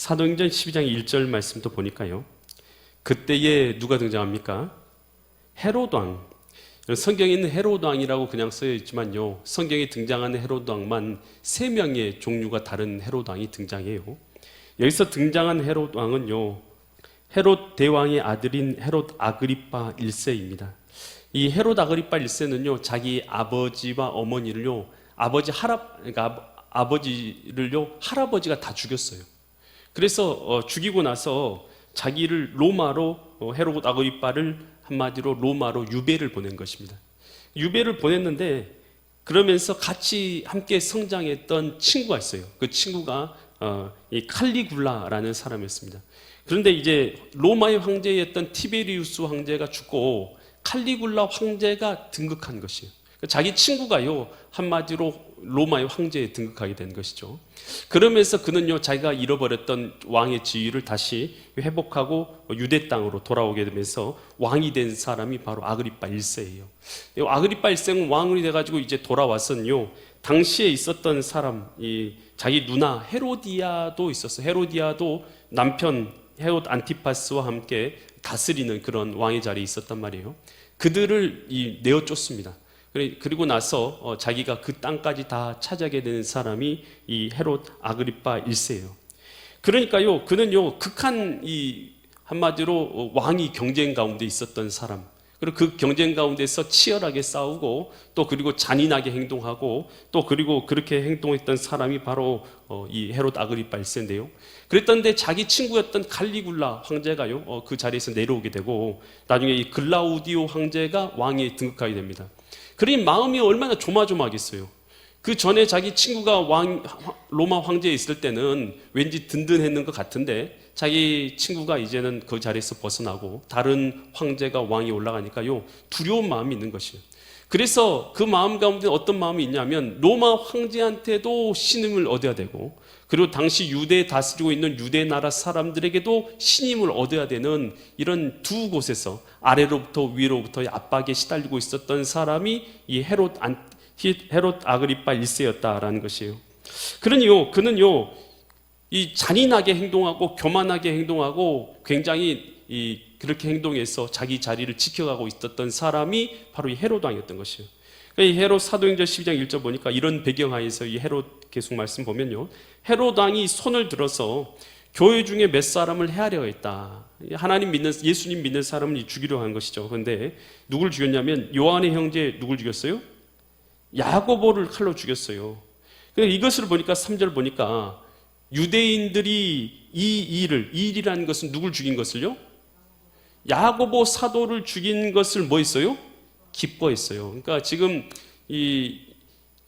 사도행전 12장 1절 말씀도 보니까요, 그때에 누가 등장합니까? 헤롯 왕. 성경에 있는 헤롯 왕이라고 그냥 쓰여 있지만요, 성경에 등장하는 헤롯 왕만 3명의 종류가 다른 헤롯 왕이 등장해요. 여기서 등장한 헤롯 왕은요, 헤롯 대왕의 아들인 헤롯 아그리파 1세입니다. 이 헤롯 아그리파 1세는요, 자기 아버지와 어머니를요, 아버지를요, 할아버지가 다 죽였어요. 그래서 죽이고 나서 자기를 로마로, 헤롯 아그리파를 한마디로 로마로 유배를 보낸 것입니다. 유배를 보냈는데, 그러면서 같이 함께 성장했던 친구가 있어요. 그 친구가 이 칼리굴라라는 사람이었습니다. 그런데 이제 로마의 황제였던 티베리우스 황제가 죽고 칼리굴라 황제가 등극한 것이에요. 자기 친구가요, 한마디로 로마의 황제에 등극하게 된 것이죠. 그러면서 그는요, 자기가 잃어버렸던 왕의 지위를 다시 회복하고 유대 땅으로 돌아오게 되면서 왕이 된 사람이 바로 아그리파 1세예요. 아그리파 1세는 왕이 돼가지고 이제 돌아와서는요, 당시에 있었던 사람, 자기 누나 헤로디아도 있었어요. 헤로디아도 남편 헤롯 안티파스와 함께 다스리는 그런 왕의 자리에 있었단 말이에요. 그들을 내어 쫓습니다. 그리고 나서 자기가 그 땅까지 다 차지하게 되는 사람이 이 헤롯 아그리파 1세예요. 그러니까요, 그는요, 극한 한마디로 왕이 경쟁 가운데 있었던 사람, 그리고 그 경쟁 가운데서 치열하게 싸우고 또 그리고 잔인하게 행동하고 또 그리고 그렇게 행동했던 사람이 바로 이 헤롯 아그리파 1세인데요. 그랬던데 자기 친구였던 칼리굴라 황제가요, 그 자리에서 내려오게 되고 나중에 이 글라우디오 황제가 왕위에 등극하게 됩니다. 그러니 마음이 얼마나 조마조마하겠어요. 그 전에 자기 친구가 로마 황제에 있을 때는 왠지 든든했는 것 같은데 자기 친구가 이제는 그 자리에서 벗어나고 다른 황제가 왕이 올라가니까요, 두려운 마음이 있는 것이에요. 그래서 그 마음 가운데 어떤 마음이 있냐면 로마 황제한테도 신임을 얻어야 되고 그리고 당시 유대에 다스리고 있는 유대 나라 사람들에게도 신임을 얻어야 되는 이런 두 곳에서 아래로부터 위로부터의 압박에 시달리고 있었던 사람이 이 헤롯 아그리파 1세였다라는 것이에요. 그러니요, 그는요, 이 잔인하게 행동하고 교만하게 행동하고 굉장히 그렇게 행동해서 자기 자리를 지켜가고 있었던 사람이 바로 이 헤롯 왕이었던 것이에요. 이 헤롯 사도행전 12장 1절 보니까 이런 배경하에서 이 헤롯 계속 말씀 보면요, 헤롯 왕이 손을 들어서 교회 중에 몇 사람을 헤아려 했다. 하나님 믿는, 예수님 믿는 사람을 죽이려 한 것이죠. 그런데 누굴 죽였냐면 요한의 형제 누굴 죽였어요? 야고보를 칼로 죽였어요. 이것을 보니까 3절 보니까 유대인들이 이 일이라는 것은 누굴 죽인 것을요? 야고보 사도를 죽인 것을 뭐 했어요? 기뻐했어요. 그러니까 지금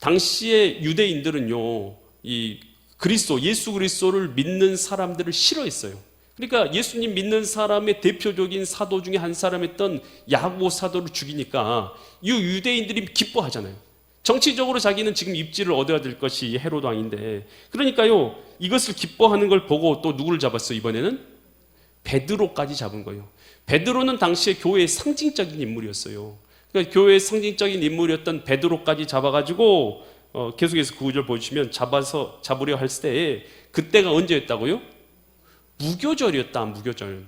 당시의 유대인들은요, 예수 그리스도를 믿는 사람들을 싫어했어요. 그러니까 예수님 믿는 사람의 대표적인 사도 중에 한 사람이었던 야고보 사도를 죽이니까 이 유대인들이 기뻐하잖아요. 정치적으로 자기는 지금 입지를 얻어야 될 것이 헤롯 왕인데, 그러니까요, 이것을 기뻐하는 걸 보고 또 누구를 잡았어요? 이번에는 베드로까지 잡은 거예요. 베드로는 당시에 교회의 상징적인 인물이었어요. 그러니까 교회의 상징적인 인물이었던 베드로까지 잡아가지고 계속해서 그 구절 보시면 잡으려 할 때에 그때가 언제였다고요? 무교절이었다. 무교절.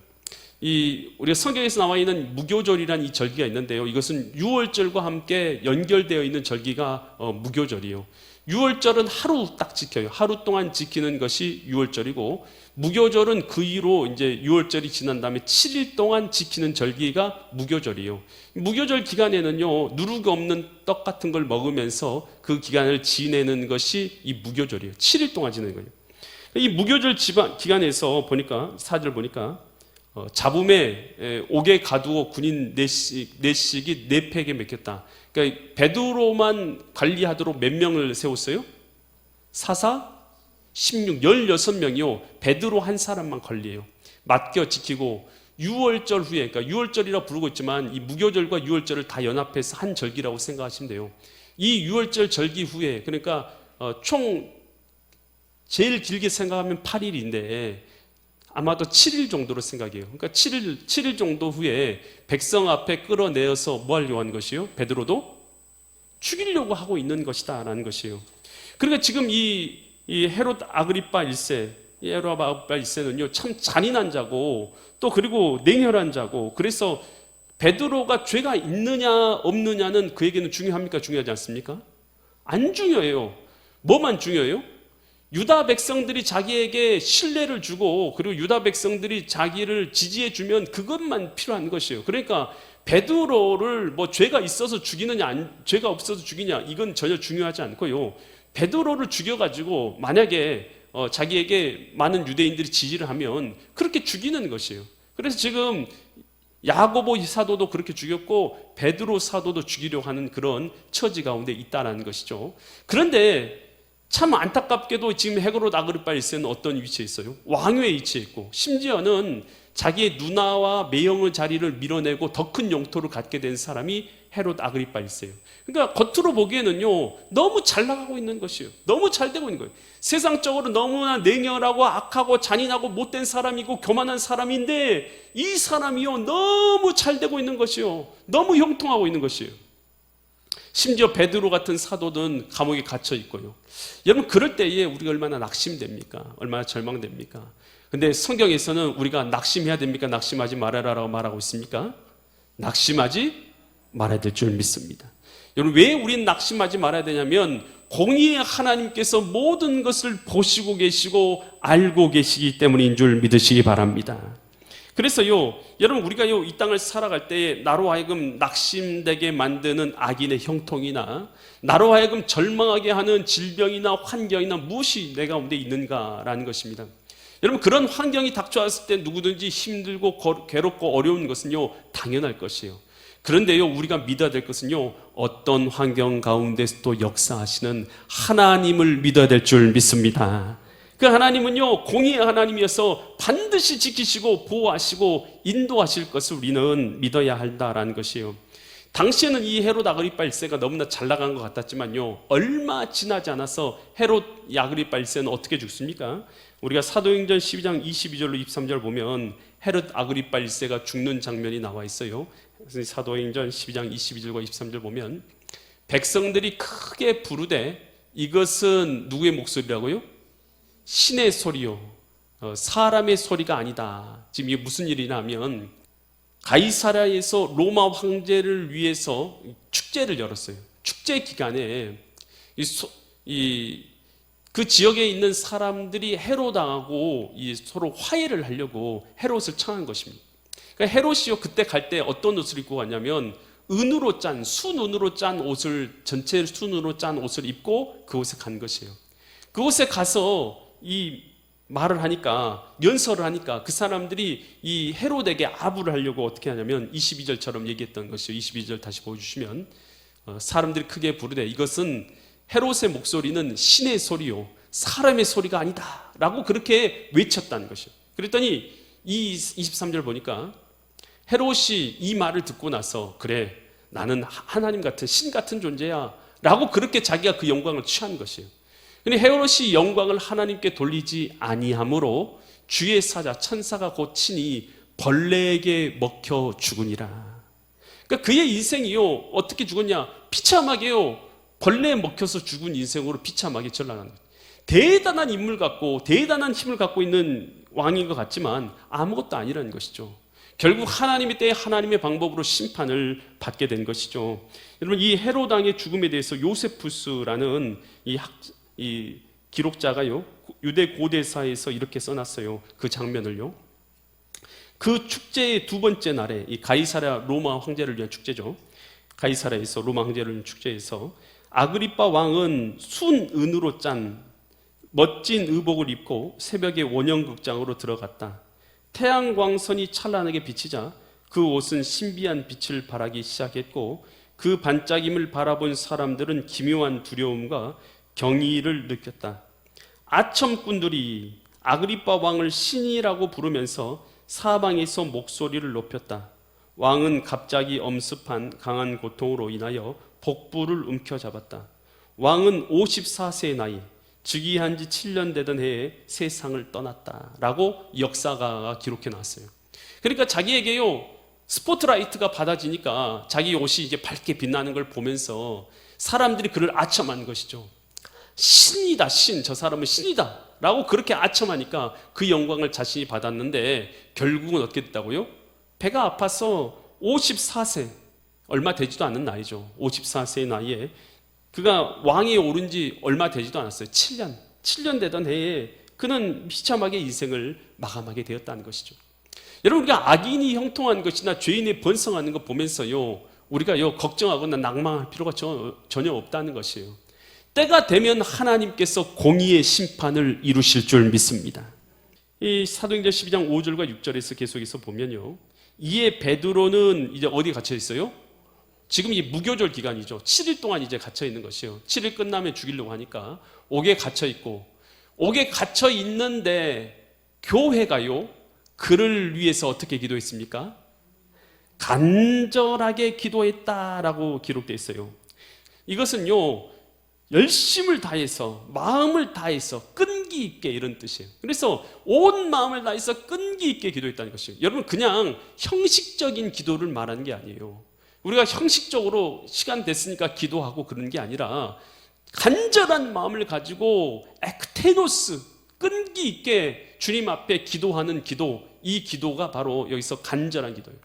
우리가 성경에서 나와 있는 무교절이라는 이 절기가 있는데요, 이것은 유월절과 함께 연결되어 있는 절기가 무교절이에요. 유월절은 하루 딱 지켜요. 하루 동안 지키는 것이 유월절이고, 무교절은 그 이후로 이제 유월절이 지난 다음에 7일 동안 지키는 절기가 무교절이에요. 무교절 기간에는요, 누룩이 없는 떡 같은 걸 먹으면서 그 기간을 지내는 것이 이 무교절이에요. 7일 동안 지내는 거예요. 이 무교절 기간에서 보니까 4절 보니까 잡음에 옥에 가두어 군인 넷씩이 네 팩에 맡겼다. 그러니까 베드로만 관리하도록 몇 명을 세웠어요? 사사 16명이요. 베드로 한 사람만 관리해요. 맡겨 지키고 유월절 후에, 그러니까 유월절이라 부르고 있지만 이 무교절과 유월절을 다 연합해서 한 절기라고 생각하시면 돼요. 이 유월절 절기 후에, 그러니까 총 제일 길게 생각하면 8일인데 아마도 7일 정도로 생각해요. 그러니까 7일 정도 후에 백성 앞에 끌어내어서 뭐 하려고 하는 것이요? 베드로도 죽이려고 하고 있는 것이다 라는 것이에요. 그러니까 지금 이 헤롯 아그리파 1세 헤롯 아그리파 1세는요 참 잔인한 자고 또 그리고 냉혈한 자고, 그래서 베드로가 죄가 있느냐 없느냐는 그에게는 중요합니까? 중요하지 않습니까? 안 중요해요. 뭐만 중요해요? 유다 백성들이 자기에게 신뢰를 주고 그리고 유다 백성들이 자기를 지지해 주면 그것만 필요한 것이에요. 그러니까 베드로를 뭐 죄가 있어서 죽이느냐 죄가 없어서 죽이냐 이건 전혀 중요하지 않고요. 베드로를 죽여가지고 만약에 자기에게 많은 유대인들이 지지를 하면 그렇게 죽이는 것이에요. 그래서 지금 야고보 사도도 그렇게 죽였고 베드로 사도도 죽이려고 하는 그런 처지 가운데 있다는 것이죠. 그런데 참 안타깝게도 지금 헤롯 아그리파 1세는 어떤 위치에 있어요? 왕위에 위치해 있고 심지어는 자기의 누나와 매형의 자리를 밀어내고 더 큰 영토를 갖게 된 사람이 헤롯 아그리파 1세예요. 그러니까 겉으로 보기에는요 너무 잘 나가고 있는 것이에요. 너무 잘 되고 있는 거예요. 세상적으로 너무나 냉혈하고 악하고 잔인하고 못된 사람이고 교만한 사람인데 이 사람이요 너무 잘 되고 있는 것이요, 너무 형통하고 있는 것이에요. 심지어 베드로 같은 사도는 감옥에 갇혀 있고요. 여러분 그럴 때에 우리가 얼마나 낙심됩니까? 얼마나 절망됩니까? 근데 성경에서는 우리가 낙심해야 됩니까? 낙심하지 말아라라고 말하고 있습니까? 낙심하지 말아야 될 줄 믿습니다. 여러분 왜 우리는 낙심하지 말아야 되냐면 공의의 하나님께서 모든 것을 보시고 계시고 알고 계시기 때문인 줄 믿으시기 바랍니다. 그래서요 여러분 우리가요 이 땅을 살아갈 때에 나로 하여금 낙심되게 만드는 악인의 형통이나 나로 하여금 절망하게 하는 질병이나 환경이나 무엇이 내 가운데 있는가라는 것입니다. 여러분 그런 환경이 닥쳐왔을 때 누구든지 힘들고 괴롭고 어려운 것은요 당연할 것이에요. 그런데요 우리가 믿어야 될 것은요 어떤 환경 가운데서도 역사하시는 하나님을 믿어야 될 줄 믿습니다. 그 하나님은요 공의의 하나님이어서 반드시 지키시고 보호하시고 인도하실 것을 우리는 믿어야 한다라는 것이에요. 당시에는 이 헤롯 아그리파 1세가 너무나 잘 나간 것 같았지만요 얼마 지나지 않아서 헤롯 아그리파 1세는 어떻게 죽습니까? 우리가 사도행전 12장 22절로 23절 보면 헤롯 아그리파 1세가 죽는 장면이 나와 있어요. 사도행전 12장 22절과 23절 보면 백성들이 크게 부르되 이것은 누구의 목소리라고요? 신의 소리요 사람의 소리가 아니다. 지금 이게 무슨 일이냐면 가이사랴에서 로마 황제를 위해서 축제를 열었어요. 축제 기간에 그 지역에 있는 사람들이 헤롯하고 서로 화해를 하려고 헤롯을 청한 것입니다. 그러니까 헤롯이요 그때 갈 때 어떤 옷을 입고 갔냐면 은으로 짠 순은으로 짠 옷을 전체 순으로 짠 옷을 입고 그곳에 간 것이에요. 그곳에 가서 이 말을 하니까 연설을 하니까 그 사람들이 이 헤롯에게 아부를 하려고 어떻게 하냐면 22절처럼 얘기했던 것이요. 22절 다시 보여주시면 사람들이 크게 부르되 이것은 헤롯의 목소리는 신의 소리요 사람의 소리가 아니다 라고 그렇게 외쳤다는 것이에요. 그랬더니 이 23절 보니까 헤롯이 이 말을 듣고 나서 그래 나는 하나님 같은 신 같은 존재야 라고 그렇게 자기가 그 영광을 취한 것이에요. 근데 헤롯이 영광을 하나님께 돌리지 아니하므로 주의 사자 천사가 곧 친히 벌레에게 먹혀 죽으니라. 그러니까 그의 인생이요 어떻게 죽었냐 비참하게요 벌레에 먹혀서 죽은 인생으로 비참하게 전락한 거예요. 대단한 인물 같고 대단한 힘을 갖고 있는 왕인 것 같지만 아무것도 아니라는 것이죠. 결국 하나님의 때에 하나님의 방법으로 심판을 받게 된 것이죠. 여러분 이 헤롯 왕의 죽음에 대해서 요세푸스라는 이 기록자가요 유대 고대사에서 이렇게 써놨어요. 그 장면을요. 그 축제의 두 번째 날에 이 가이사랴 로마 황제를 위한 축제죠. 가이사랴에서 로마 황제를 위한 축제에서 아그리파 왕은 순은으로 짠 멋진 의복을 입고 새벽에 원형극장으로 들어갔다. 태양광선이 찬란하게 비치자 그 옷은 신비한 빛을 발하기 시작했고 그 반짝임을 바라본 사람들은 기묘한 두려움과 경의를 느꼈다. 아첨꾼들이 아그리파 왕을 신이라고 부르면서 사방에서 목소리를 높였다. 왕은 갑자기 엄습한 강한 고통으로 인하여 복부를 움켜잡았다. 왕은 54세의 나이 즉위한 지 7년 되던 해에 세상을 떠났다 라고 역사가가 기록해 놨어요. 그러니까 자기에게요 스포트라이트가 받아지니까 자기 옷이 이제 밝게 빛나는 걸 보면서 사람들이 그를 아첨한 것이죠. 신이다 신, 저 사람은 신이다 라고 그렇게 아첨하니까 그 영광을 자신이 받았는데 결국은 어떻게 됐다고요? 배가 아파서 54세, 얼마 되지도 않은 나이죠. 54세의 나이에 그가 왕위에 오른 지 얼마 되지도 않았어요. 7년 되던 해에 그는 비참하게 인생을 마감하게 되었다는 것이죠. 여러분, 우리가 악인이 형통한 것이나 죄인이 번성하는 것 보면서요, 우리가 걱정하거나 낭망할 필요가 전혀 없다는 것이에요. 때가 되면 하나님께서 공의의 심판을 이루실 줄 믿습니다. 이 사도행전 12장 5절과 6절에서 계속해서 보면요, 이에 베드로는 이제 어디 갇혀 있어요? 지금 이 무교절 기간이죠. 7일 동안 이제 갇혀 있는 것이에요. 7일 끝나면 죽이려고 하니까 옥에 갇혀 있고, 옥에 갇혀 있는데 교회가요, 그를 위해서 어떻게 기도했습니까? 간절하게 기도했다라고 기록되어 있어요. 이것은요, 열심을 다해서, 마음을 다해서, 끈기 있게, 이런 뜻이에요. 그래서 온 마음을 다해서 끈기 있게 기도했다는 것이에요. 여러분, 그냥 형식적인 기도를 말하는 게 아니에요. 우리가 형식적으로 시간 됐으니까 기도하고 그러는 게 아니라 간절한 마음을 가지고 ektenos, 끈기 있게 주님 앞에 기도하는 기도, 이 기도가 바로 여기서 간절한 기도예요.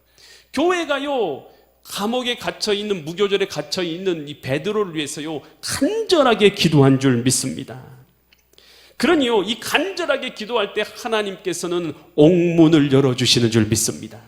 교회가요, 감옥에 갇혀있는, 무교절에 갇혀있는 이 베드로를 위해서요, 간절하게 기도한 줄 믿습니다. 그러니요, 이 간절하게 기도할 때 하나님께서는 옥문을 열어주시는 줄 믿습니다.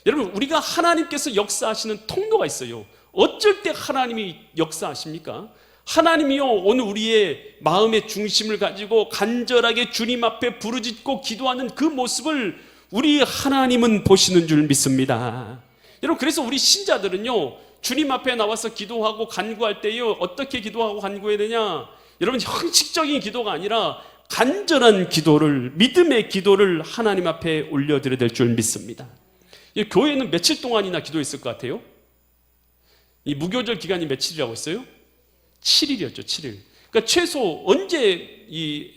여러분, 우리가 하나님께서 역사하시는 통로가 있어요. 어쩔 때 하나님이 역사하십니까? 하나님이요, 오늘 우리의 마음의 중심을 가지고 간절하게 주님 앞에 부르짖고 기도하는 그 모습을 우리 하나님은 보시는 줄 믿습니다. 여러분, 그래서 우리 신자들은요, 주님 앞에 나와서 기도하고 간구할 때요, 어떻게 기도하고 간구해야 되냐? 여러분, 형식적인 기도가 아니라 간절한 기도를, 믿음의 기도를 하나님 앞에 올려드려야 될 줄 믿습니다. 이 교회는 며칠 동안이나 기도했을 것 같아요? 이 무교절 기간이 며칠이라고 했어요? 7일이었죠, 7일. 그러니까 최소 언제 이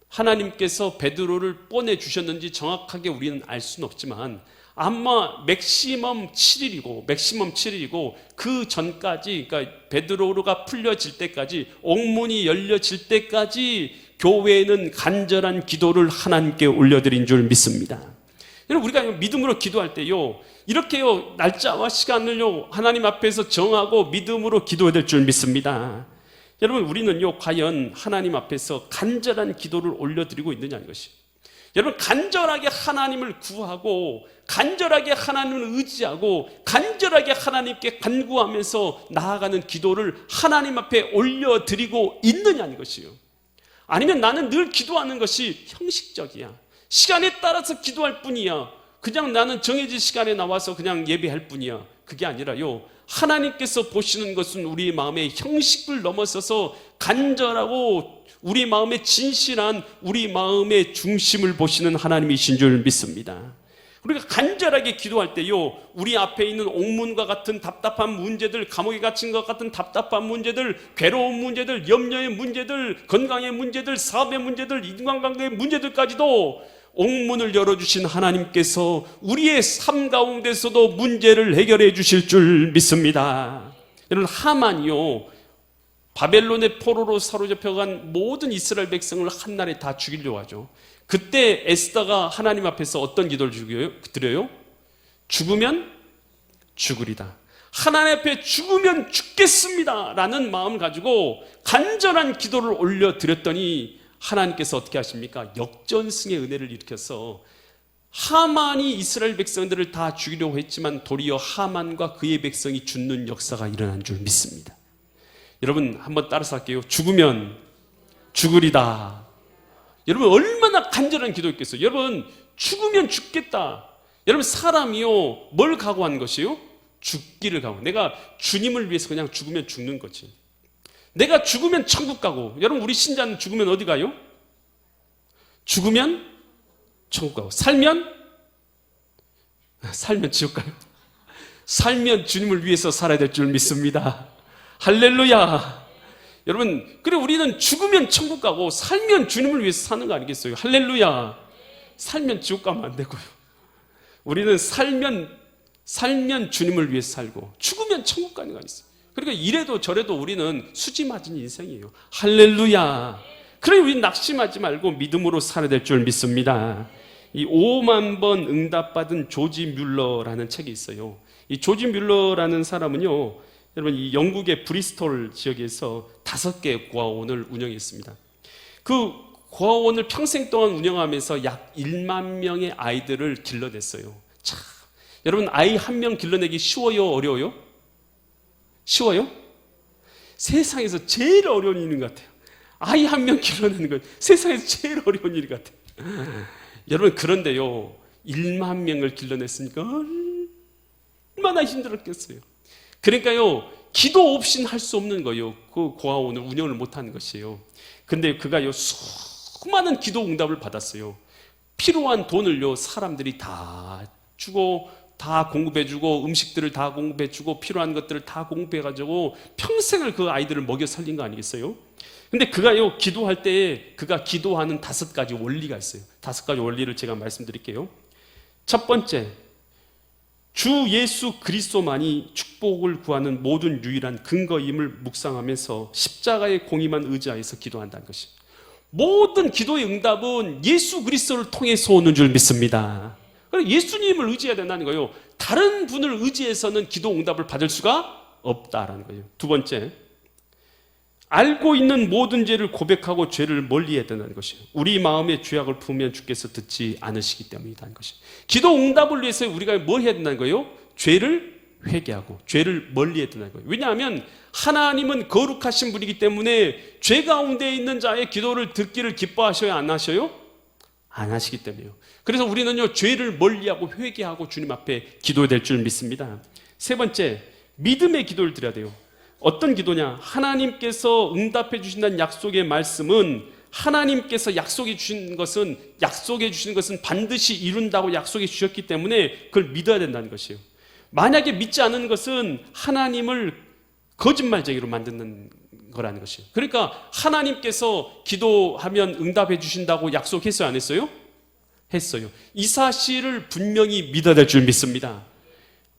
하나님께서 베드로를 보내주셨는지 정확하게 우리는 알 수는 없지만 아마 맥시멈 7일이고 그 전까지, 그러니까 베드로가 풀려질 때까지, 옥문이 열려질 때까지 교회는 간절한 기도를 하나님께 올려드린 줄 믿습니다. 여러분, 우리가 믿음으로 기도할 때요, 이렇게요, 날짜와 시간을요, 하나님 앞에서 정하고 믿음으로 기도해야 될 줄 믿습니다. 여러분, 우리는요, 과연 하나님 앞에서 간절한 기도를 올려드리고 있느냐는 것이에요. 여러분, 간절하게 하나님을 구하고, 간절하게 하나님을 의지하고, 간절하게 하나님께 간구하면서 나아가는 기도를 하나님 앞에 올려드리고 있느냐는 것이에요. 아니면 나는 늘 기도하는 것이 형식적이야, 시간에 따라서 기도할 뿐이야, 그냥 나는 정해진 시간에 나와서 그냥 예배할 뿐이야, 그게 아니라요, 하나님께서 보시는 것은 우리 마음의 형식을 넘어서서 간절하고 우리 마음의 진실한, 우리 마음의 중심을 보시는 하나님이신 줄 믿습니다. 우리가 간절하게 기도할 때요, 우리 앞에 있는 옥문과 같은 답답한 문제들, 감옥에 갇힌 것 같은 답답한 문제들, 괴로운 문제들, 염려의 문제들, 건강의 문제들, 사업의 문제들, 인간관계의 문제들까지도 옥문을 열어주신 하나님께서 우리의 삶 가운데서도 문제를 해결해 주실 줄 믿습니다. 여러분, 하만이요, 바벨론의 포로로 사로잡혀간 모든 이스라엘 백성을 한날에 다 죽이려고 하죠. 그때 에스더가 하나님 앞에서 어떤 기도를 드려요? 죽으면 죽으리다, 하나님 앞에 죽으면 죽겠습니다 라는 마음 가지고 간절한 기도를 올려드렸더니 하나님께서 어떻게 하십니까? 역전승의 은혜를 일으켜서 하만이 이스라엘 백성들을 다 죽이려고 했지만 도리어 하만과 그의 백성이 죽는 역사가 일어난 줄 믿습니다. 여러분, 한번 따라서 할게요. 죽으면 죽으리다. 여러분, 얼마나 간절한 기도였겠어요. 여러분, 죽으면 죽겠다. 여러분, 사람이요, 뭘 각오한 것이요? 죽기를 각오. 내가 주님을 위해서 그냥 죽으면 죽는 거지. 내가 죽으면 천국 가고, 여러분, 우리 신자는 죽으면 어디 가요? 죽으면 천국 가고, 살면 지옥 가요. 살면 주님을 위해서 살아야 될 줄 믿습니다. 할렐루야. 여러분, 그래, 우리는 죽으면 천국 가고 살면 주님을 위해서 사는 거 아니겠어요? 할렐루야. 살면 지옥 가면 안 되고요. 우리는 살면 주님을 위해서 살고, 죽으면 천국 가는 거 아니겠어요? 그러니까 이래도 저래도 우리는 수지 맞은 인생이에요. 할렐루야. 그래 우리 낙심하지 말고 믿음으로 살아야 될 줄 믿습니다. 이 5만 번 응답받은 조지 뮬러라는 책이 있어요. 이 조지 뮬러라는 사람은요, 여러분 이 영국의 브리스톨 지역에서 5개의 고아원을 운영했습니다. 그 고아원을 평생 동안 운영하면서 약 1만 명의 아이들을 길러냈어요. 참, 여러분 아이 한 명 길러내기 쉬워요, 어려워요? 쉬워요? 세상에서 제일 어려운 일인 것 같아요. 아이 한 명 길러내는 건 세상에서 제일 어려운 일 같아요. 여러분 그런데요, 1만 명을 길러냈으니까 얼마나 힘들었겠어요. 그러니까요, 기도 없이는 할 수 없는 거예요. 그 고아원을 운영을 못하는 것이에요. 근데 그가요, 수많은 기도 응답을 받았어요. 필요한 돈을요, 사람들이 다 주고, 다 공급해주고, 음식들을 다 공급해주고, 필요한 것들을 다 공급해가지고 평생을 그 아이들을 먹여 살린 거 아니겠어요? 근데 그가요, 기도할 때 그가 기도하는 5가지 원리가 있어요. 5가지 원리를 제가 말씀드릴게요. 첫 번째, 주 예수 그리스도만이 축복을 구하는 모든 유일한 근거임을 묵상하면서 십자가의 공의만 의지하여서 기도한다는 것이. 모든 기도의 응답은 예수 그리스도를 통해서 오는 줄 믿습니다. 예수님을 의지해야 된다는 거예요. 다른 분을 의지해서는 기도 응답을 받을 수가 없다라는 거예요. 두 번째, 알고 있는 모든 죄를 고백하고 죄를 멀리해야 된다는 것이에요. 우리 마음에 죄악을 품으면 주께서 듣지 않으시기 때문이라는 것이에요. 기도 응답을 위해서 우리가 뭘 해야 된다는 거예요? 죄를 회개하고 죄를 멀리해야 된다는 거예요. 왜냐하면 하나님은 거룩하신 분이기 때문에 죄 가운데 있는 자의 기도를 듣기를 기뻐하셔야 안 하셔요? 안 하시기 때문에요. 그래서 우리는요, 죄를 멀리하고 회개하고 주님 앞에 기도해야 될 줄 믿습니다. 세 번째, 믿음의 기도를 드려야 돼요. 어떤 기도냐? 하나님께서 응답해 주신다는 약속의 말씀은 하나님께서 약속해 주신 것은 반드시 이룬다고 약속해 주셨기 때문에 그걸 믿어야 된다는 것이에요. 만약에 믿지 않는 것은 하나님을 거짓말쟁이로 만드는 거라는 것이에요. 그러니까 하나님께서 기도하면 응답해 주신다고 약속했어요, 안 했어요? 했어요. 이 사실을 분명히 믿어야 될 줄 믿습니다.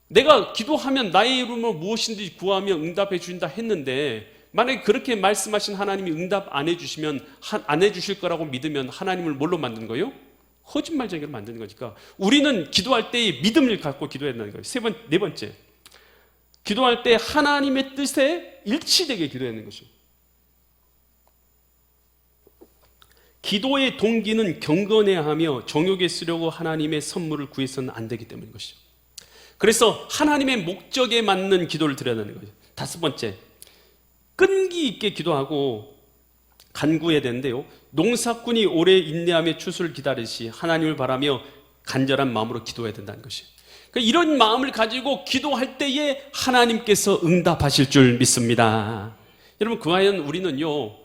내가 기도하면 나의 이름으로 무엇인지 구하면 응답해 주신다 했는데, 만약에 그렇게 말씀하신 하나님이 응답 안 해주시면, 안 해주실 거라고 믿으면 하나님을 뭘로 만드는 거예요? 거짓말쟁이로 만드는 거니까 우리는 기도할 때의 믿음을 갖고 기도해야 된다는 거예요. 네 번째, 기도할 때 하나님의 뜻에 일치되게 기도해야 하는 것이죠. 기도의 동기는 경건해야 하며 정욕에 쓰려고 하나님의 선물을 구해서는 안 되기 때문인 것이죠. 그래서 하나님의 목적에 맞는 기도를 드려야 하는 거죠. 5번째, 끈기 있게 기도하고 간구해야 되는데요, 농사꾼이 오래 인내하며 추수를 기다리시 하나님을 바라며 간절한 마음으로 기도해야 된다는 것이에요. 그러니까 이런 마음을 가지고 기도할 때에 하나님께서 응답하실 줄 믿습니다. 여러분, 과연 우리는요,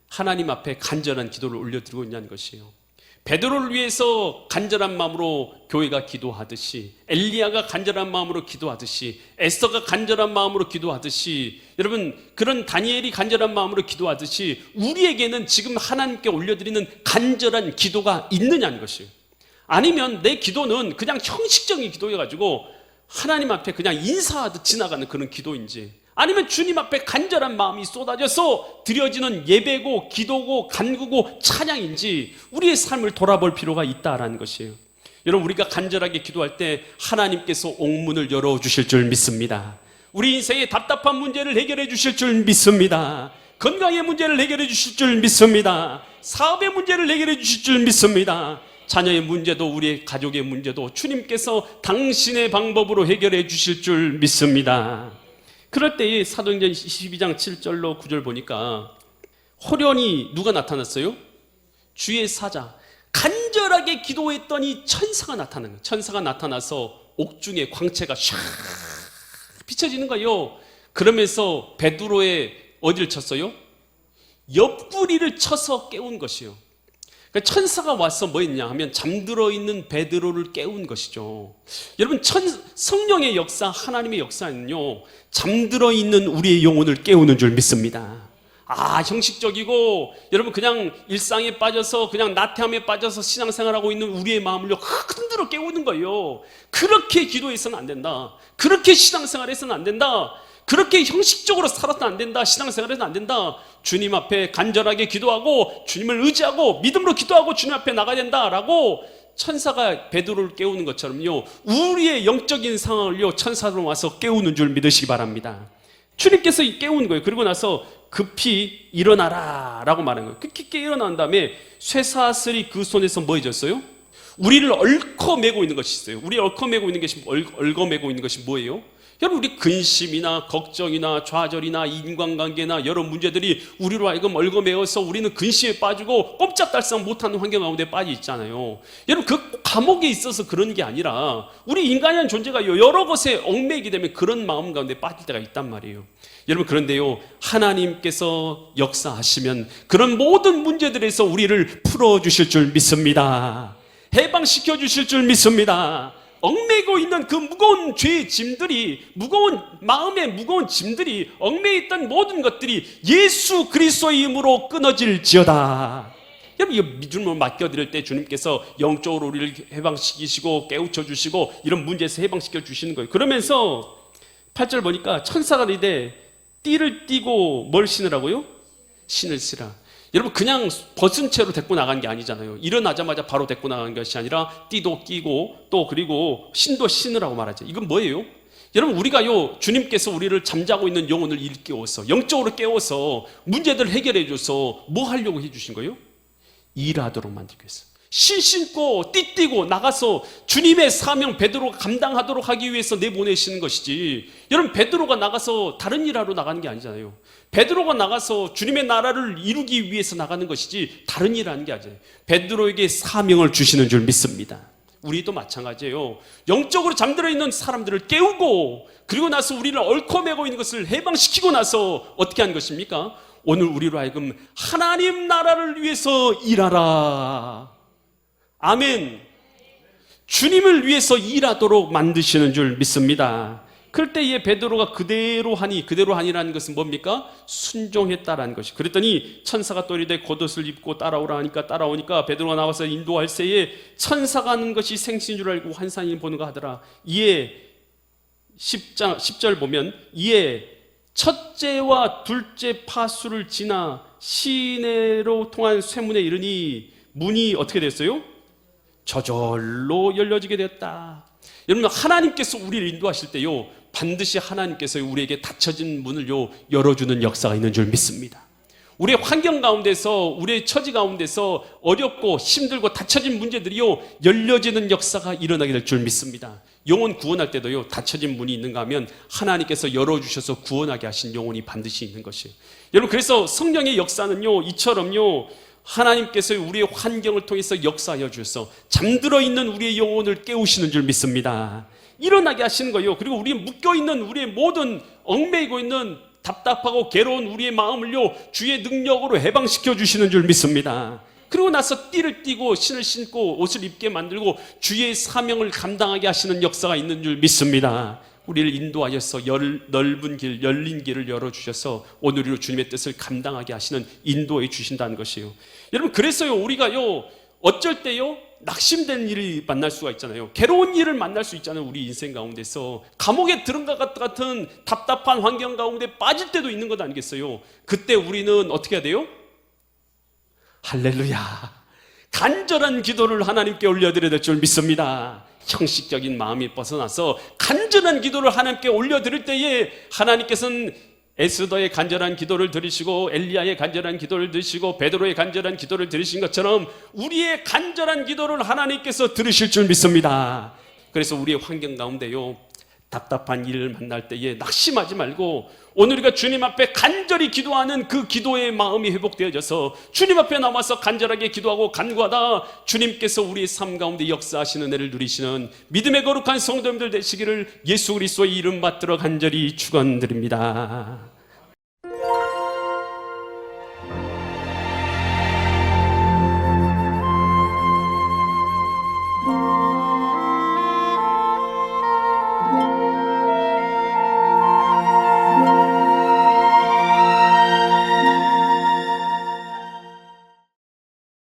하나님 앞에 간절한 기도를 올려드리고 있냐는 것이에요. 베드로를 위해서 간절한 마음으로 교회가 기도하듯이, 엘리야가 간절한 마음으로 기도하듯이, 에스더가 간절한 마음으로 기도하듯이, 여러분 그런 다니엘이 간절한 마음으로 기도하듯이 우리에게는 지금 하나님께 올려드리는 간절한 기도가 있느냐는 것이에요. 아니면 내 기도는 그냥 형식적인 기도여가지고 하나님 앞에 그냥 인사하듯 지나가는 그런 기도인지, 아니면 주님 앞에 간절한 마음이 쏟아져서 드려지는 예배고 기도고 간구고 찬양인지 우리의 삶을 돌아볼 필요가 있다라는 것이에요. 여러분, 우리가 간절하게 기도할 때 하나님께서 옥문을 열어주실 줄 믿습니다. 우리 인생의 답답한 문제를 해결해 주실 줄 믿습니다. 건강의 문제를 해결해 주실 줄 믿습니다. 사업의 문제를 해결해 주실 줄 믿습니다. 자녀의 문제도 우리의 가족의 문제도 주님께서 당신의 방법으로 해결해 주실 줄 믿습니다. 그럴 때에 사도행전 22장 7절로 9절 보니까 호련히 누가 나타났어요? 주의 사자. 간절하게 기도했더니 천사가 나타나는 거예요. 천사가 나타나서 옥중에 광채가 샥 비춰지는 거예요. 그러면서 베드로의 어디를 쳤어요? 옆구리를 쳐서 깨운 것이요. 그러니까 천사가 와서 뭐 했냐 하면 잠들어 있는 베드로를 깨운 것이죠. 여러분, 성령의 역사, 하나님의 역사는요, 잠들어 있는 우리의 영혼을 깨우는 줄 믿습니다. 형식적이고 여러분 그냥 일상에 빠져서 그냥 나태함에 빠져서 신앙생활하고 있는 우리의 마음을요 흔들어 깨우는 거예요. 그렇게 기도해서는 안 된다. 그렇게 신앙생활해서는 안 된다. 그렇게 형식적으로 살아서는 안 된다. 신앙생활에서는 안 된다. 주님 앞에 간절하게 기도하고 주님을 의지하고 믿음으로 기도하고 주님 앞에 나가야 된다라고 천사가 베드로를 깨우는 것처럼요, 우리의 영적인 상황을요 천사로 와서 깨우는 줄 믿으시기 바랍니다. 주님께서 깨우는 거예요. 그리고 나서 급히 일어나라 라고 말하는 거예요. 급히 일어난 다음에 쇠사슬이 그 손에서 뭐 해졌어요? 우리를 얽어매고 있는 것이 있어요. 우리를 얽어매고 있는 것이, 얽어매고 있는 것이 뭐예요? 여러분, 우리 근심이나 걱정이나 좌절이나 인간관계나 여러 문제들이 우리로 하여금 얽어매어서 우리는 근심에 빠지고 꼼짝달싹 못하는 환경 가운데 빠져 있잖아요. 여러분, 그 감옥에 있어서 그런 게 아니라 우리 인간이라는 존재가 여러 것에 얽매이게 되면 그런 마음 가운데 빠질 때가 있단 말이에요. 여러분, 그런데요, 하나님께서 역사하시면 그런 모든 문제들에서 우리를 풀어주실 줄 믿습니다. 해방시켜 주실 줄 믿습니다. 얽매이고 있는 그 무거운 죄의 짐들이, 무거운 마음의 무거운 짐들이, 얽매여 있던 모든 것들이 예수 그리스도의 이름으로 끊어질지어다. 여러분, 이 믿음을 맡겨드릴 때 주님께서 영적으로 우리를 해방시키시고 깨우쳐 주시고 이런 문제에서 해방시켜 주시는 거예요. 그러면서 8절 보니까 천사가 이르되 띠를 띠고 뭘 신으라고요? 신을 쓰라. 여러분, 그냥 벗은 채로 데리고 나간 게 아니잖아요. 일어나자마자 바로 데리고 나간 것이 아니라 띠도 끼고 또 그리고 신도 신으라고 말하죠. 이건 뭐예요? 여러분, 우리가요, 주님께서 우리를 잠자고 있는 영혼을 일깨워서 영적으로 깨워서 문제들을 해결해 줘서 뭐 하려고 해주신 거예요? 일하도록 만들기 위해서. 신 신고 띠 띠고 나가서 주님의 사명 베드로가 감당하도록 하기 위해서 내보내시는 것이지, 여러분, 베드로가 나가서 다른 일하러 나가는 게 아니잖아요. 베드로가 나가서 주님의 나라를 이루기 위해서 나가는 것이지 다른 일을 하는 게 아니잖아요. 베드로에게 사명을 주시는 줄 믿습니다. 우리도 마찬가지예요. 영적으로 잠들어 있는 사람들을 깨우고 그리고 나서 우리를 얽어매고 있는 것을 해방시키고 나서 어떻게 하는 것입니까? 오늘 우리로 하여금 하나님 나라를 위해서 일하라. 아멘. 주님을 위해서 일하도록 만드시는 줄 믿습니다. 그럴 때에 베드로가 그대로 하니라는 것은 뭡니까? 순종했다라는 것이. 그랬더니 천사가 또 이르되 겉옷을 입고 따라오라 하니까 따라오니까 베드로가 나와서 인도할 새에 천사가 하는 것이 생신인 줄 알고 환상이 보는가 하더라. 이에 10절 보면 이에 첫째와 둘째 파수를 지나 시내로 통한 쇠문에 이르니 문이 어떻게 됐어요? 저절로 열려지게 되었다. 여러분, 하나님께서 우리를 인도하실 때요, 반드시 하나님께서 우리에게 닫혀진 문을요 열어주는 역사가 있는 줄 믿습니다. 우리의 환경 가운데서, 우리의 처지 가운데서 어렵고 힘들고 닫혀진 문제들이요 열려지는 역사가 일어나게 될 줄 믿습니다. 영혼 구원할 때도요, 닫혀진 문이 있는가 하면 하나님께서 열어주셔서 구원하게 하신 영혼이 반드시 있는 것이에요. 여러분, 그래서 성령의 역사는요, 이처럼요, 하나님께서 우리의 환경을 통해서 역사하여 주셔서 잠들어 있는 우리의 영혼을 깨우시는 줄 믿습니다. 일어나게 하시는 거예요. 그리고 우리 묶여있는 우리의 모든 얽매이고 있는 답답하고 괴로운 우리의 마음을요 주의 능력으로 해방시켜 주시는 줄 믿습니다. 그리고 나서 띠를 띠고 신을 신고 옷을 입게 만들고 주의 사명을 감당하게 하시는 역사가 있는 줄 믿습니다. 우리를 인도하셔서 넓은 길, 열린 길을 열어주셔서 오늘로 주님의 뜻을 감당하게 하시는 인도해 주신다는 것이에요. 여러분, 그래서요 우리가요 어쩔 때요 낙심된 일을 만날 수가 있잖아요. 괴로운 일을 만날 수 있잖아요. 우리 인생 가운데서 감옥에 들은 것 같은 답답한 환경 가운데 빠질 때도 있는 것 아니겠어요? 그때 우리는 어떻게 해야 돼요? 할렐루야, 간절한 기도를 하나님께 올려드려야 될 줄 믿습니다. 형식적인 마음이 벗어나서 간절한 기도를 하나님께 올려드릴 때에 하나님께서는 에스더의 간절한 기도를 들으시고 엘리야의 간절한 기도를 들으시고 베드로의 간절한 기도를 들으신 것처럼 우리의 간절한 기도를 하나님께서 들으실 줄 믿습니다. 그래서 우리의 환경 가운데요 답답한 일을 만날 때에 낙심하지 말고 오늘 우리가 주님 앞에 간절히 기도하는 그 기도의 마음이 회복되어져서 주님 앞에 나와서 간절하게 기도하고 간구하다 주님께서 우리의 삶 가운데 역사하시는 애를 누리시는 믿음의 거룩한 성도님들 되시기를 예수 그리스도의 이름 받들어 간절히 축원드립니다.